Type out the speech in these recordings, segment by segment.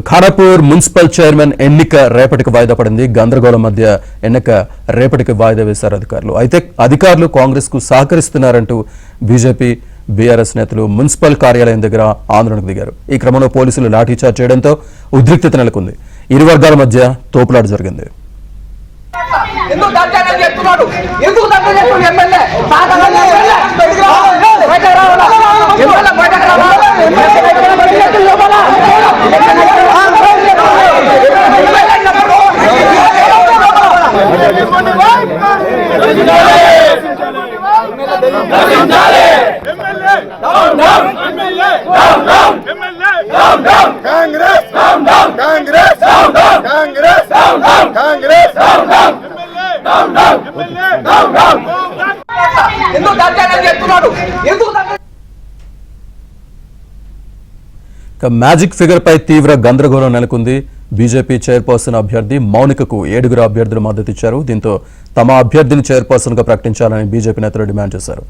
Khanapur municipal chairman ఎన్నిక రేపటికి వాయిదా పడింది. గందరగోళం మధ్య ఎన్నిక రేపటికి వాయిదా వేశారు అధికారులు. అయితే అధికారులు కాంగ్రెస్ కు సహకరిస్తున్నారంటూ బీజేపీ బీఆర్ఎస్ నేతలు మున్సిపల్ కార్యాలయం దగ్గర ఆందోళనకు దిగారు. ఈ క్రమంలో పోలీసులు లాఠీచార్జ్ చేయడంతో ఉద్రిక్తత నెలకొంది. ఇరు వర్గాల మధ్య తోపులాట జరిగింది. మ్యాజిక్ ఫిగర్ పై తీవ్ర గందరగోళం నెలకొంది. బీజేపీ చైర్పర్సన్ అభ్యర్థి మౌనికకు 7 అభ్యర్థులు మద్దతిచ్చారు. దీంతో తమ అభ్యర్థిని చైర్పర్సన్ గా ప్రకటించాలని బీజేపీ నేతలు డిమాండ్ చేశారు.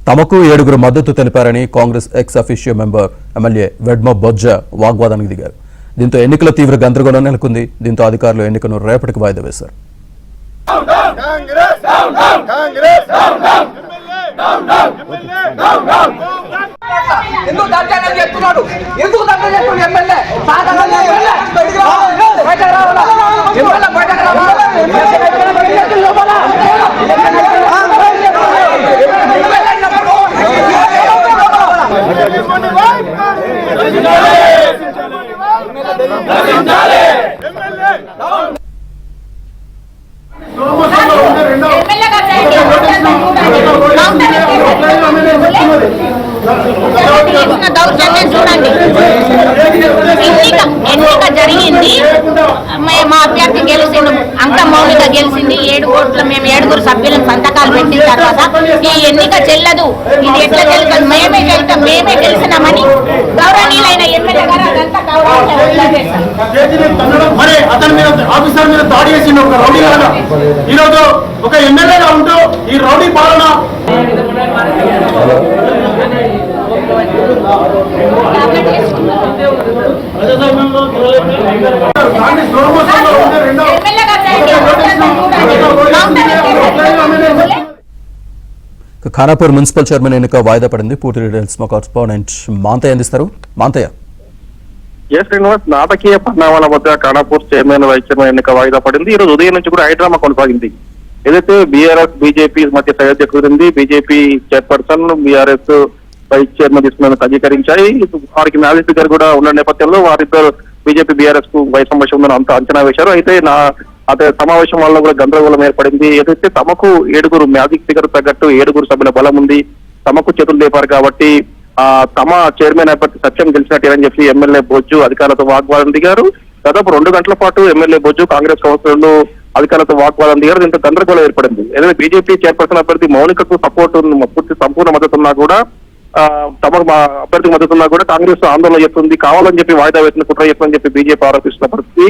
తమకు 7 మద్దతు తెలిపారని Congress ex officio member MLA Vedma Bojja వాగ్వాదానికి దిగారు. దీంతో ఎన్నికల తీవ్ర గందరగోళం నెలకొంది. దీంతో అధికారులు ఎన్నికను రేపటికి వాయిదా వేశారు. దౌర్జన్యం చూడండి. ఎన్నిక జరిగింది, మా అభ్యర్థి గెలిచిండు, అంక మౌనిక గెలిచింది. 7 కోట్ల మేము 7 సభ్యులను సంతకాలు పెట్టిన తర్వాత ఈ ఎన్నిక చెల్లదు, ఇది ఎట్లా చెల్లుతుంది, మేమే గెలిచినామని గౌరవనీయులైన ఎమ్మెల్యే గారు అదంతా మరి అతని మీద ఆఫీసర్ మీద దాడి చేసింది ఒక రౌడీ లాగా. ఈరోజు ఒక ఎమ్మెల్యేగా ఉంటూ ఈ రౌడీ పాలన ఖానాపూర్ మున్సిపల్ చైర్మన్ ఎన్నిక వాయిదా పడింది. పూర్తి డీటెయిల్స్ మా కరెస్పాండెంట్ మాంతయ్య అందిస్తారు. మాంతయ్య. శ్రీనివాస్, నాటకీయ పరిణామాల మధ్య ఖానాపూర్ చైర్మన్ వైస్ చైర్మన్ ఎన్నిక వాయిదా పడింది. ఈ రోజు ఉదయం నుంచి కూడా హైడ్రామా కొనసాగింది. ఏదైతే బీఆర్ఎస్ బీజేపీ మధ్య సయోధ్య కుదిరింది. BJP chairperson BRS vice chairman తీసుకునేందుకు అంగీకరించాయి. వారికి మ్యాజిక్ ఫిగర్ కూడా ఉన్న నేపథ్యంలో వారిద్దరు బీజేపీ బీఆర్ఎస్ కు వై సమస్య ఉందని అంత అంచనా వేశారు. అయితే అదే సమావేశం వల్ల కూడా గందరగోళం ఏర్పడింది. ఏదైతే తమకు 7 మ్యాజిక్ ఫిగర్ తగ్గట్టు 7 సభ్యుల బలం ఉంది, తమకు చేతులు లేపారు కాబట్టి తమ చైర్మన్ అభ్యర్థి సత్యం గెలిచినట్టేనని చెప్పి ఎమ్మెల్యే బొజ్జు అధికారులతో వాగ్వాదం దిగారు. దాదాపు 2 గంటల పాటు ఎమ్మెల్యే బొజ్జు కాంగ్రెస్ కౌన్సిలర్లు అధికారులతో వాగ్వాదం దిగారు. దీంతో గందరగోళం ఏర్పడింది. ఏదైతే బీజేపీ చైర్పర్సన్ అభ్యర్థి మౌనికకు సపోర్ట్ పూర్తి సంపూర్ణ మద్దతు ఉన్నా కూడా తమ అభ్యర్థికి మద్దతు ఉన్నా కూడా కాంగ్రెస్ ఆందోళన చేస్తుంది, కావాలని చెప్పి వాయిదా వేసిన కుట్ర చేస్తుందని చెప్పి బీజేపీ ఆరోపిస్తున్న పరిస్థితి.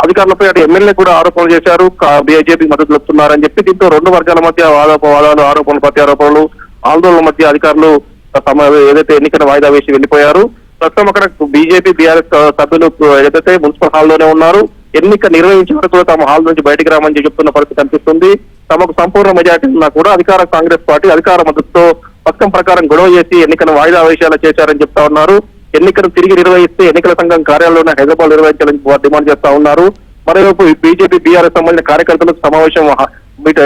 అధికారులపై అటు ఎమ్మెల్యే కూడా ఆరోపణలు చేశారు, బీజేపీ మద్దతు తెలుపుతున్నారని చెప్పి. దీంతో 2 వర్గాల మధ్య వాదోపవాదాలు, ఆరోపణలు ప్రత్యారోపణలు, ఆందోళన మధ్య అధికారులు తమ ఏదైతే ఎన్నికను వాయిదా వేసి వెళ్లిపోయారు. ప్రస్తుతం అక్కడ బీజేపీ బీఆర్ఎస్ సభ్యులు ఏదైతే మున్సిపల్ హాల్లోనే ఉన్నారు. ఎన్నిక నిర్వహించే వరకు తమ హాల్ నుంచి బయటకు రామని చెప్తున్న పరిస్థితి కనిపిస్తుంది. తమకు సంపూర్ణ మెజార్టీ ఉన్నా కూడా అధికార కాంగ్రెస్ పార్టీ అధికార మద్దతుతో పథకం ప్రకారం గొడవ చేసి ఎన్నికను వాయిదా వేసేలా చేశారని చెప్తా ఉన్నారు. ఎన్నికను తిరిగి నిర్వహిస్తే ఎన్నికల సంఘం కార్యాలయంలో హైదరాబాద్ నిర్వహించాలని డిమాండ్ చేస్తా ఉన్నారు. మరోవైపు బీజేపీ బీఆర్ఎస్ సంబంధించిన కార్యకర్తలకు సమావేశం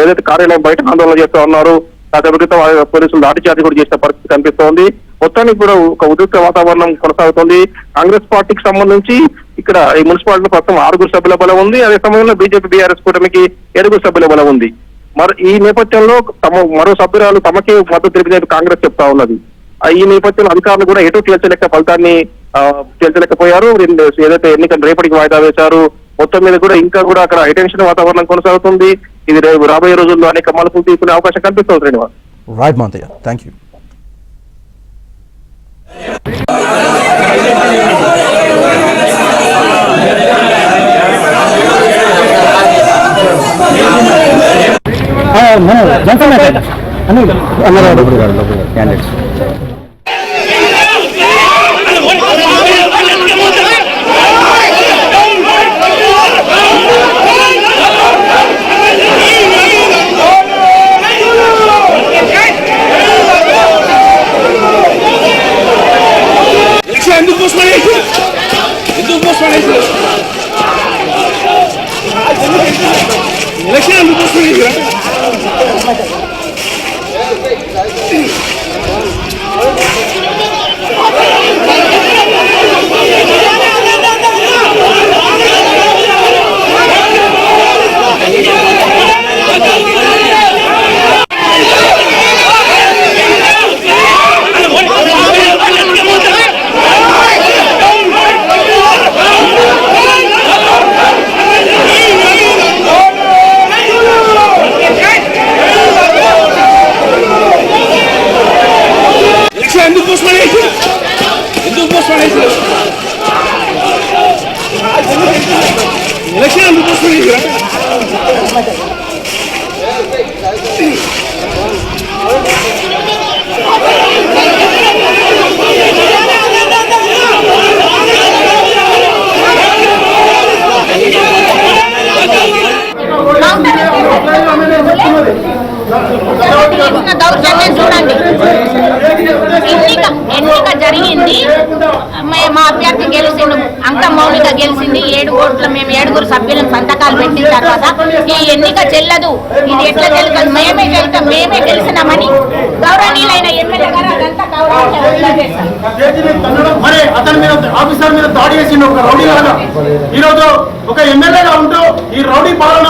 ఏదైతే కార్యాలయం బయట ఆందోళన చేస్తా ఉన్నారు. తదనుగుణంగా పోలీసులు లాఠీచార్జ్ కూడా చేసిన పరిస్థితి కనిపిస్తోంది. మొత్తానికి కూడా ఒక ఉద్రిక్త వాతావరణం కొనసాగుతోంది. కాంగ్రెస్ పార్టీకి సంబంధించి ఇక్కడ ఈ మున్సిపాలిటీ ప్రస్తుతం 6 సభ్యుల బలం ఉంది. అదే సమయంలో బీజేపీ బీఆర్ఎస్ కూటమికి 7 సభ్యుల బలం ఉంది. మరి ఈ నేపథ్యంలో మరో సభ్యురాలు తమకే మద్దతు తెలిపినట్టు కాంగ్రెస్ చెప్తా ఉన్నది. ఈ నేపథ్యంలో అధికారులు కూడా ఎటు ఫలితాన్ని తేల్చలేకపోయారు. ఏదైతే ఎన్నికలు రేపటికి వాయిదా వేశారు, మొత్తం మీద కూడా ఇంకా కూడా అక్కడ హైటెన్షన్ వాతావరణం కొనసాగుతుంది. ఇది రాబోయే రోజుల్లో అనేక మలుపులు తీసుకునే అవకాశం కనిపిస్తుంది. Srinivas. Right Manthaiah, thank you. ఎందుకు పోస్ట్ ఎలక్షన్ ఎందుకు పోస్ట్ దౌర్జన్యం చూడండి. ఎన్నిక జరిగింది, మా అభ్యర్థి గెలిచిండు, అంక మౌలిక గెలిచింది. 7 ఓట్లు, మేము 7 సభ్యులను సంతకాలు పెట్టిన తర్వాత ఈ ఎన్నిక చెల్లదు, ఇది ఎట్లా చెల్లుతుంది, మేమే గెలిచినామని గౌరవనీయులైన ఎమ్మెల్యే గారు అదంతా మరి అతని మీద ఆఫీసర్ మీద దాడి చేసిండు ఒక రౌడీ లాగా. ఈరోజు ఒక ఎమ్మెల్యేగా ఉంటూ ఈ రౌడీ పాలన